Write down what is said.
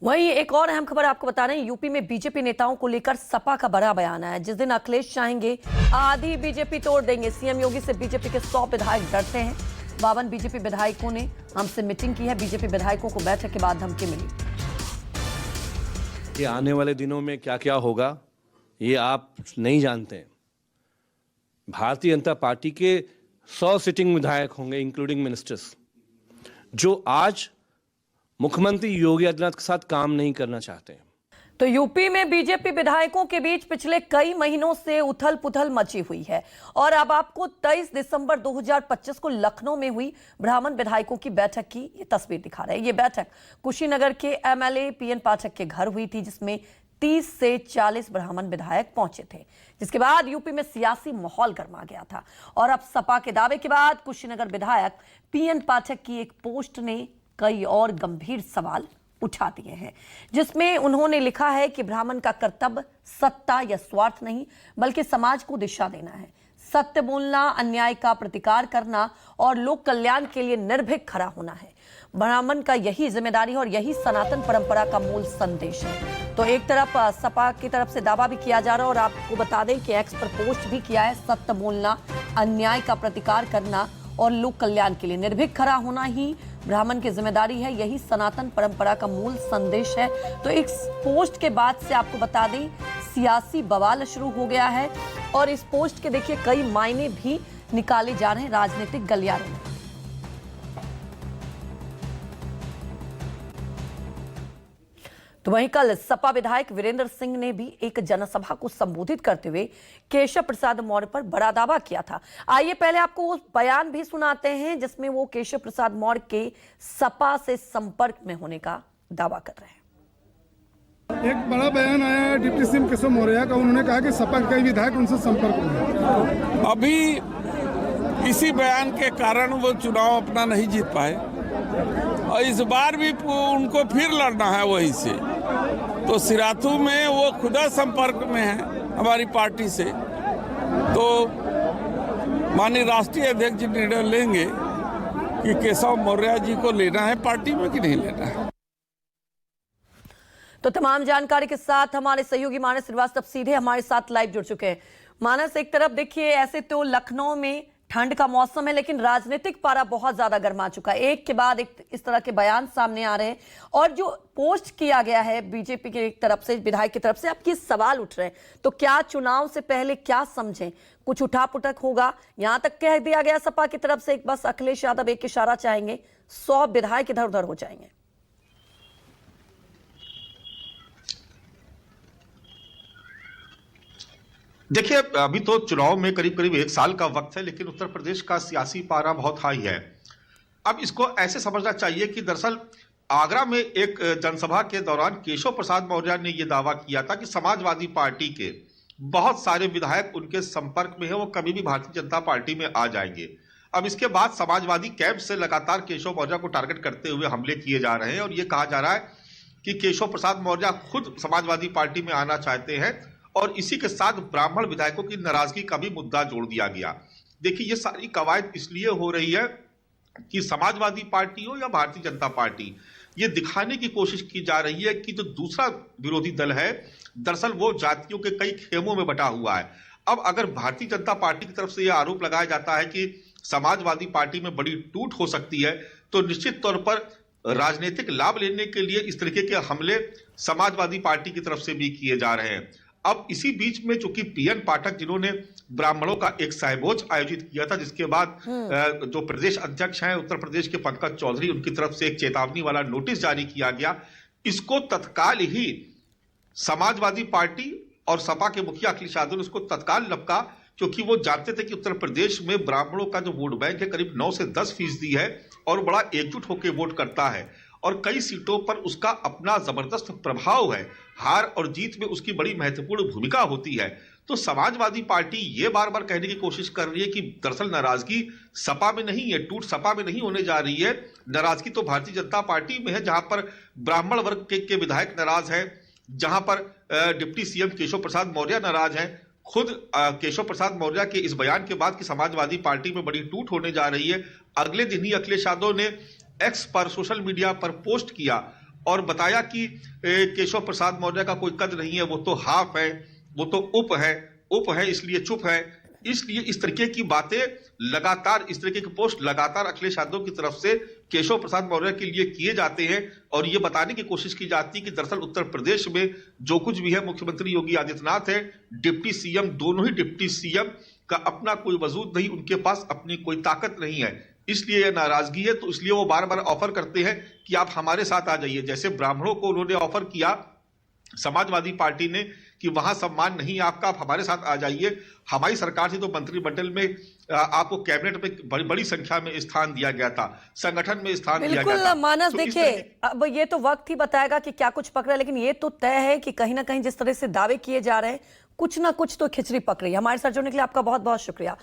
वहीं एक और अहम खबर आपको बता रहे हैं, यूपी में बीजेपी नेताओं को लेकर सपा का बड़ा बयान आया। जिस दिन अखिलेश चाहेंगे आधी बीजेपी तोड़ देंगे। सीएम योगी से बीजेपी के 100 विधायक डरते हैं। 52 बीजेपी विधायकों ने हमसे मीटिंग की है। बीजेपी विधायकों को बैठक के बाद धमकी मिली। ये आने वाले दिनों में क्या क्या होगा ये आप नहीं जानते हैं। भारतीय जनता पार्टी के 100 सिटिंग विधायक होंगे इंक्लूडिंग मिनिस्टर्स, जो आज मुख्यमंत्री योगी आदित्यनाथ के साथ काम नहीं करना चाहते हैं। तो यूपी में बीजेपी विधायकों के बीच पिछले कई महीनों से उथल पुथल मची हुई है और अब आपको 23 दिसंबर 2025 को लखनऊ में हुई ब्राह्मण विधायकों की बैठक की ये तस्वीर दिखा रहे हैं। ये बैठक कुशीनगर के एमएलए पीएन पाठक के घर हुई थी, जिसमें 30 से 40 ब्राह्मण विधायक पहुंचे थे। जिसके बाद यूपी में सियासी माहौल गर्मा गया था और अब सपा के दावे के बाद कुशीनगर विधायक पीएन पाठक की एक पोस्ट ने कई और गंभीर सवाल उठा दिए हैं, जिसमें उन्होंने लिखा है कि ब्राह्मण का कर्तव्य सत्ता या स्वार्थ नहीं बल्कि समाज को दिशा देना है। सत्य बोलना, अन्याय का प्रतिकार करना और लोक कल्याण के लिए निर्भीक खड़ा होना है। ब्राह्मण का यही जिम्मेदारी है और यही सनातन परंपरा का मूल संदेश है। तो एक तरफ सपा की तरफ से दावा भी किया जा रहा है और आपको बता दें कि एक्स पर पोस्ट भी किया है, सत्य बोलना, अन्याय का प्रतिकार करना और लोक कल्याण के लिए निर्भीक खड़ा होना ही ब्राह्मण की जिम्मेदारी है, यही सनातन परंपरा का मूल संदेश है। तो इस पोस्ट के बाद से आपको बता दें सियासी बवाल शुरू हो गया है और इस पोस्ट के देखिए कई मायने भी निकाले जा रहे हैं राजनीतिक गलियारे में। तो वहीं कल सपा विधायक वीरेंद्र सिंह ने भी एक जनसभा को संबोधित करते हुए केशव प्रसाद मौर्य पर बड़ा दावा किया था। आइए पहले आपको वो बयान भी सुनाते हैं जिसमें वो केशव प्रसाद मौर्य के सपा से संपर्क में होने का दावा कर रहे हैं। एक बड़ा बयान आया है डिप्टी सीएम केशव मौर्य का। उन्होंने कहा कि सपा के कई विधायक उनसे संपर्क में। अभी इसी बयान के कारण वो चुनाव अपना नहीं जीत पाए और इस बार भी उनको फिर लड़ना है वहीं से। तो सिराथू में वो खुदा संपर्क में है हमारी पार्टी से। तो माननीय राष्ट्रीय अध्यक्ष जी निर्णय लेंगे कि केशव मौर्य जी को लेना है पार्टी में कि नहीं लेना है। तो तमाम जानकारी के साथ हमारे सहयोगी मानस श्रीवास्तव सीधे हमारे साथ लाइव जुड़ चुके हैं। मानस, एक तरफ देखिए ऐसे तो लखनऊ में ठंड का मौसम है, लेकिन राजनीतिक पारा बहुत ज्यादा गर्मा चुका है। एक के बाद एक इस तरह के बयान सामने आ रहे हैं और जो पोस्ट किया गया है बीजेपी की तरफ से, विधायक की तरफ से, आपके सवाल उठ रहे हैं। तो क्या चुनाव से पहले क्या समझें, कुछ उठापुटक होगा? यहां तक कह दिया गया सपा की तरफ से बस अखिलेश यादव एक इशारा चाहेंगे, 100 विधायक इधर उधर हो जाएंगे। देखिए, अभी तो चुनाव में करीब करीब 1 साल का वक्त है, लेकिन उत्तर प्रदेश का सियासी पारा बहुत हाई है। अब इसको ऐसे समझना चाहिए कि दरअसल आगरा में एक जनसभा के दौरान केशव प्रसाद मौर्य ने यह दावा किया था कि समाजवादी पार्टी के बहुत सारे विधायक उनके संपर्क में है, वो कभी भी भारतीय जनता पार्टी में आ जाएंगे। अब इसके बाद समाजवादी कैंप से लगातार केशव मौर्य को टारगेट करते हुए हमले किए जा रहे हैं और यह कहा जा रहा है कि केशव प्रसाद मौर्य खुद समाजवादी पार्टी में आना चाहते हैं और इसी के साथ ब्राह्मण विधायकों की नाराजगी का भी मुद्दा जोड़ दिया गया। देखिए, ये सारी कवायद इसलिए हो रही है कि समाजवादी पार्टी हो या भारतीय जनता पार्टी, ये दिखाने की कोशिश की जा रही है कि जो दूसरा विरोधी दल है दरअसल वो जातियों के कई खेमों में बटा हुआ है। अब अगर भारतीय जनता पार्टी की तरफ से यह आरोप लगाया जाता है कि समाजवादी पार्टी में बड़ी टूट हो सकती है, तो निश्चित तौर पर राजनीतिक लाभ लेने के लिए इस तरीके के हमले समाजवादी पार्टी की तरफ से भी किए जा रहे हैं। अब इसी बीच में चूंकि पीएन पाठक जिन्होंने ब्राह्मणों का एक सहभोज आयोजित किया था, जिसके बाद जो प्रदेश अध्यक्ष हैं उत्तर प्रदेश के पंकज चौधरी, उनकी तरफ से एक चेतावनी वाला नोटिस जारी किया गया। इसको तत्काल ही समाजवादी पार्टी और सपा के मुखिया अखिलेश यादव ने उसको तत्काल लपका, क्योंकि वो जानते थे कि उत्तर प्रदेश में ब्राह्मणों का जो वोट बैंक है करीब 9 से 10% है और बड़ा एकजुट होकर वोट करता है और कई सीटों पर उसका अपना जबरदस्त प्रभाव है। हार और जीत में उसकी बड़ी महत्वपूर्ण भूमिका होती है। तो समाजवादी पार्टी ये बार बार कहने की कोशिश कर रही है कि दरअसल नाराजगी सपा में नहीं है, टूट सपा में नहीं होने जा रही है, नाराजगी तो भारतीय जनता पार्टी में है, जहां पर ब्राह्मण वर्ग के विधायक नाराज है, जहां पर डिप्टी सीएम केशव प्रसाद मौर्य नाराज है। खुद केशव प्रसाद मौर्य के इस बयान के बाद कि समाजवादी पार्टी में बड़ी टूट होने जा रही है, अगले दिन ही अखिलेश यादव ने एक्स पर सोशल मीडिया पर पोस्ट किया और बताया कि केशव प्रसाद मौर्य का कोई कद नहीं है, वो तो हाफ है, वो तो उप है इसलिए चुप है। इसलिए इस तरीके की बातें लगातार, इस तरीके के पोस्ट लगातार अखिलेश यादव की तरफ से केशव प्रसाद मौर्य के लिए किए जाते हैं और ये बताने की कोशिश की जाती है कि दरअसल उत्तर प्रदेश में जो कुछ भी है, मुख्यमंत्री योगी आदित्यनाथ है, डिप्टी सीएम, दोनों ही डिप्टी सीएम का अपना कोई वजूद नहीं, उनके पास अपनी कोई ताकत नहीं है, इसलिए यह नाराजगी है। तो इसलिए वो बार बार ऑफर करते हैं कि आप हमारे साथ आ जाइए। जैसे ब्राह्मणों को उन्होंने ऑफर किया समाजवादी पार्टी ने कि वहां सम्मान नहीं आपका, आप हमारे साथ आ जाइए। हमारी सरकार थी तो मंत्रिमंडल में आपको कैबिनेट में बड़ी संख्या में स्थान दिया गया था, संगठन में स्थान दिया गया था। बिल्कुल मानस, तो देखिए अब ये तो वक्त ही बताएगा कि क्या कुछ पकड़ा, लेकिन ये तो तय है कि कहीं ना कहीं जिस तरह से दावे किए जा रहे हैं, कुछ ना कुछ तो खिचड़ी पक रही है। हमारे साथ जुड़ने के लिए आपका बहुत बहुत शुक्रिया।